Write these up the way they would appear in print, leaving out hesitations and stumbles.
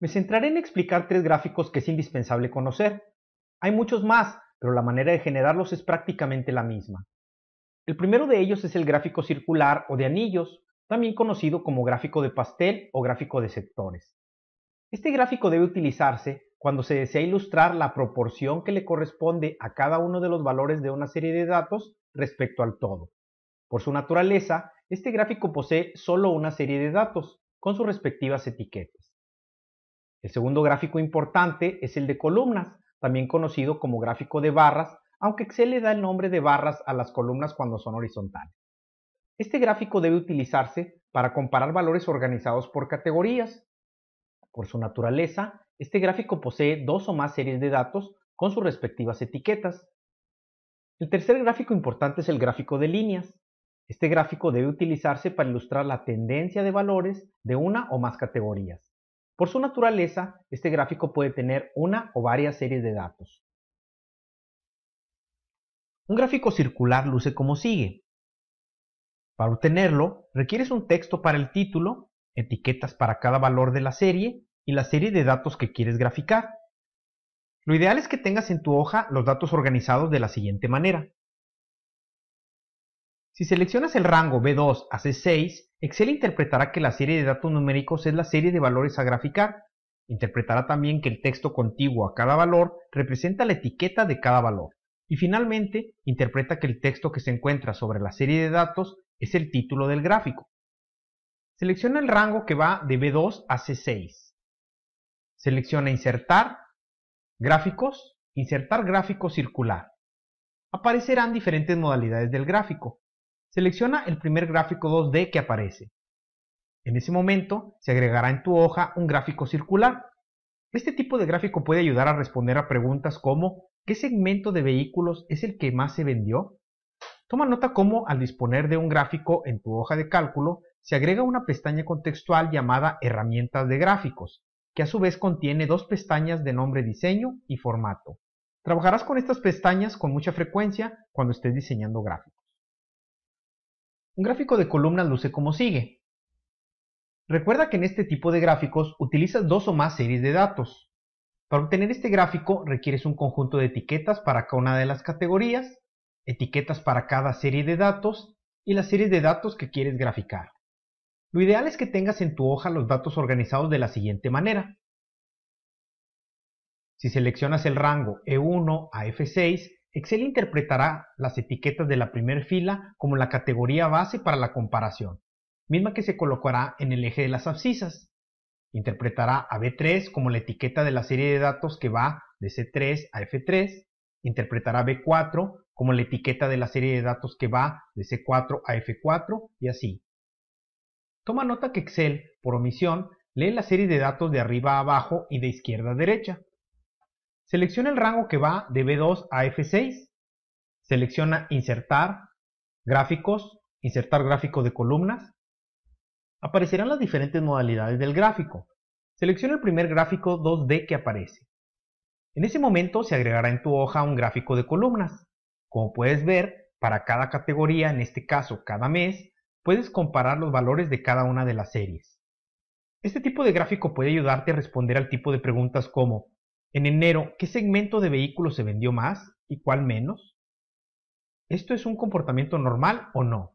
Me centraré en explicar 3 gráficos que es indispensable conocer. Hay muchos más, pero la manera de generarlos es prácticamente la misma. El primero de ellos es el gráfico circular o de anillos, también conocido como gráfico de pastel o gráfico de sectores. Este gráfico debe utilizarse cuando se desea ilustrar la proporción que le corresponde a cada uno de los valores de una serie de datos respecto al todo. Por su naturaleza, este gráfico posee solo una serie de datos, con sus respectivas etiquetas. El segundo gráfico importante es el de columnas, también conocido como gráfico de barras, aunque Excel le da el nombre de barras a las columnas cuando son horizontales. Este gráfico debe utilizarse para comparar valores organizados por categorías. Por su naturaleza, este gráfico posee 2 o más series de datos con sus respectivas etiquetas. El tercer gráfico importante es el gráfico de líneas. Este gráfico debe utilizarse para ilustrar la tendencia de valores de una o más categorías. Por su naturaleza, este gráfico puede tener una o varias series de datos. Un gráfico circular luce como sigue. Para obtenerlo, requieres un texto para el título, etiquetas para cada valor de la serie y la serie de datos que quieres graficar. Lo ideal es que tengas en tu hoja los datos organizados de la siguiente manera. Si seleccionas el rango B2 a C6, Excel interpretará que la serie de datos numéricos es la serie de valores a graficar. Interpretará también que el texto contiguo a cada valor representa la etiqueta de cada valor. Y finalmente, interpreta que el texto que se encuentra sobre la serie de datos es el título del gráfico. Selecciona el rango que va de B2 a C6. Selecciona Insertar, Gráficos, Insertar gráfico circular. Aparecerán diferentes modalidades del gráfico. Selecciona el primer gráfico 2D que aparece. En ese momento se agregará en tu hoja un gráfico circular. Este tipo de gráfico puede ayudar a responder a preguntas como ¿qué segmento de vehículos es el que más se vendió? Toma nota cómo al disponer de un gráfico en tu hoja de cálculo se agrega una pestaña contextual llamada Herramientas de gráficos, que a su vez contiene 2 pestañas de nombre Diseño y Formato. Trabajarás con estas pestañas con mucha frecuencia cuando estés diseñando gráficos. Un gráfico de columnas luce como sigue. Recuerda que en este tipo de gráficos utilizas 2 o más series de datos. Para obtener este gráfico requieres un conjunto de etiquetas para cada una de las categorías, etiquetas para cada serie de datos y las series de datos que quieres graficar. Lo ideal es que tengas en tu hoja los datos organizados de la siguiente manera. Si seleccionas el rango E1 a F6, Excel interpretará las etiquetas de la primera fila como la categoría base para la comparación, misma que se colocará en el eje de las abscisas. Interpretará a B3 como la etiqueta de la serie de datos que va de C3 a F3. Interpretará B4 como la etiqueta de la serie de datos que va de C4 a F4 y así. Toma nota que Excel, por omisión, lee la serie de datos de arriba a abajo y de izquierda a derecha. Selecciona el rango que va de B2 a F6. Selecciona Insertar, Gráficos, Insertar gráfico de columnas. Aparecerán las diferentes modalidades del gráfico. Selecciona el primer gráfico 2D que aparece. En ese momento se agregará en tu hoja un gráfico de columnas. Como puedes ver, para cada categoría, en este caso cada mes, puedes comparar los valores de cada una de las series. Este tipo de gráfico puede ayudarte a responder al tipo de preguntas como en enero, ¿qué segmento de vehículos se vendió más y cuál menos? ¿Esto es un comportamiento normal o no?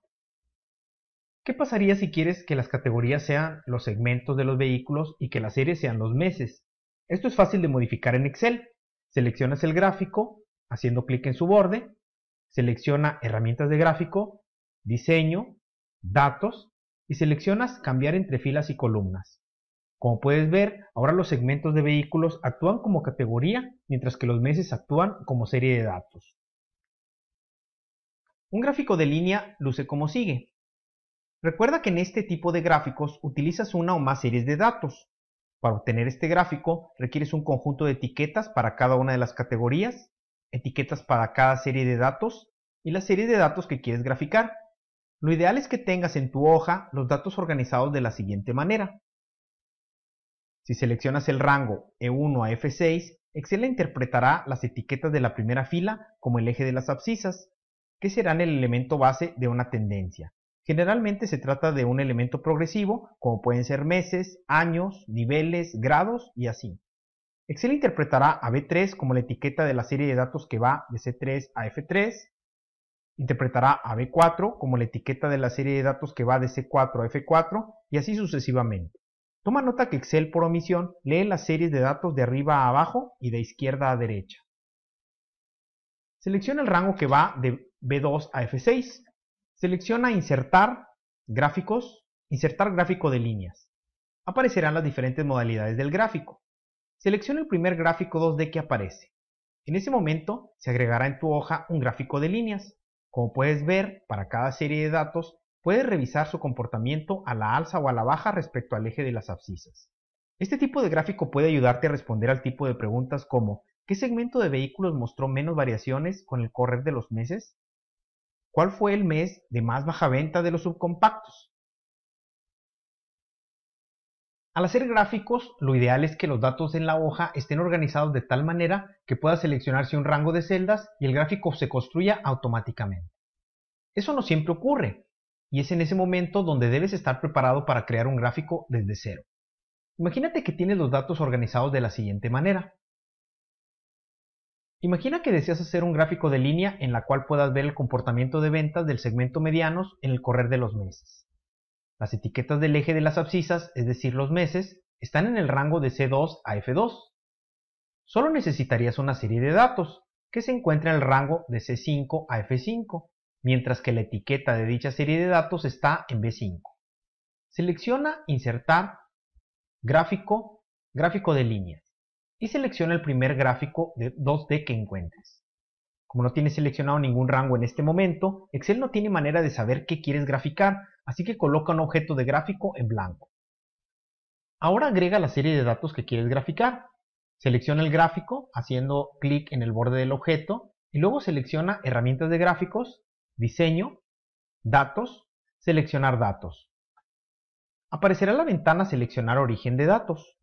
¿Qué pasaría si quieres que las categorías sean los segmentos de los vehículos y que las series sean los meses? Esto es fácil de modificar en Excel. Seleccionas el gráfico haciendo clic en su borde, selecciona Herramientas de gráfico, Diseño, Datos y seleccionas Cambiar entre filas y columnas. Como puedes ver, ahora los segmentos de vehículos actúan como categoría, mientras que los meses actúan como serie de datos. Un gráfico de línea luce como sigue. Recuerda que en este tipo de gráficos utilizas una o más series de datos. Para obtener este gráfico requieres un conjunto de etiquetas para cada una de las categorías, etiquetas para cada serie de datos y la serie de datos que quieres graficar. Lo ideal es que tengas en tu hoja los datos organizados de la siguiente manera. Si seleccionas el rango E1 a F6, Excel interpretará las etiquetas de la primera fila como el eje de las abscisas, que serán el elemento base de una tendencia. Generalmente se trata de un elemento progresivo, como pueden ser meses, años, niveles, grados y así. Excel interpretará a B3 como la etiqueta de la serie de datos que va de C3 a F3, interpretará a B4 como la etiqueta de la serie de datos que va de C4 a F4 y así sucesivamente. Toma nota que Excel por omisión lee las series de datos de arriba a abajo y de izquierda a derecha. Selecciona el rango que va de B2 a F6. Selecciona Insertar gráficos, Insertar gráfico de líneas. Aparecerán las diferentes modalidades del gráfico. Selecciona el primer gráfico 2D que aparece. En ese momento se agregará en tu hoja un gráfico de líneas. Como puedes ver, para cada serie de datos, puedes revisar su comportamiento a la alza o a la baja respecto al eje de las abscisas. Este tipo de gráfico puede ayudarte a responder al tipo de preguntas como ¿qué segmento de vehículos mostró menos variaciones con el correr de los meses? ¿Cuál fue el mes de más baja venta de los subcompactos? Al hacer gráficos, lo ideal es que los datos en la hoja estén organizados de tal manera que pueda seleccionarse un rango de celdas y el gráfico se construya automáticamente. Eso no siempre ocurre, y es en ese momento donde debes estar preparado para crear un gráfico desde cero. Imagínate que tienes los datos organizados de la siguiente manera. Imagina que deseas hacer un gráfico de línea en la cual puedas ver el comportamiento de ventas del segmento medianos en el correr de los meses. Las etiquetas del eje de las abscisas, es decir, los meses, están en el rango de C2 a F2. Solo necesitarías una serie de datos, que se encuentra en el rango de C5 a F5, mientras que la etiqueta de dicha serie de datos está en B5. Selecciona Insertar Gráfico, Gráfico de líneas, y selecciona el primer gráfico de 2D que encuentres. Como no tienes seleccionado ningún rango en este momento, Excel no tiene manera de saber qué quieres graficar, así que coloca un objeto de gráfico en blanco. Ahora agrega la serie de datos que quieres graficar. Selecciona el gráfico haciendo clic en el borde del objeto y luego selecciona Herramientas de gráficos, Diseño, Datos, Seleccionar datos. Aparecerá la ventana Seleccionar origen de datos.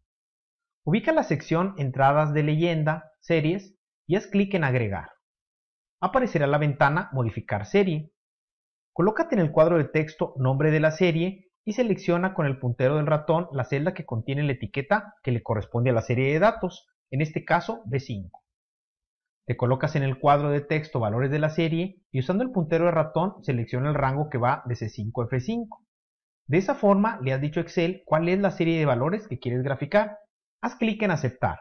Ubica la sección Entradas de leyenda, Series y haz clic en Agregar. Aparecerá la ventana Modificar serie. Colócate en el cuadro de texto Nombre de la serie y selecciona con el puntero del ratón la celda que contiene la etiqueta que le corresponde a la serie de datos, en este caso B5. Te colocas en el cuadro de texto Valores de la serie y usando el puntero del ratón selecciona el rango que va de C5 a F5. De esa forma le has dicho a Excel cuál es la serie de valores que quieres graficar. Haz clic en Aceptar.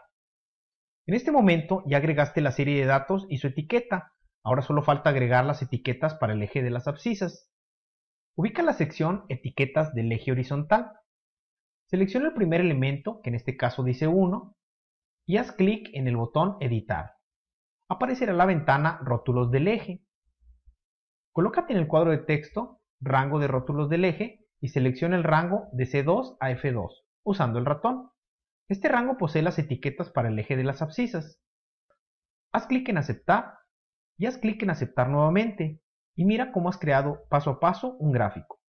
En este momento ya agregaste la serie de datos y su etiqueta. Ahora solo falta agregar las etiquetas para el eje de las abscisas. Ubica la sección Etiquetas del eje horizontal. Selecciona el primer elemento, que en este caso dice 1, y haz clic en el botón Editar. Aparecerá la ventana Rótulos del eje. Colócate en el cuadro de texto Rango de rótulos del eje y selecciona el rango de C2 a F2, usando el ratón. Este rango posee las etiquetas para el eje de las abscisas. Haz clic en Aceptar y haz clic en Aceptar nuevamente y mira cómo has creado paso a paso un gráfico.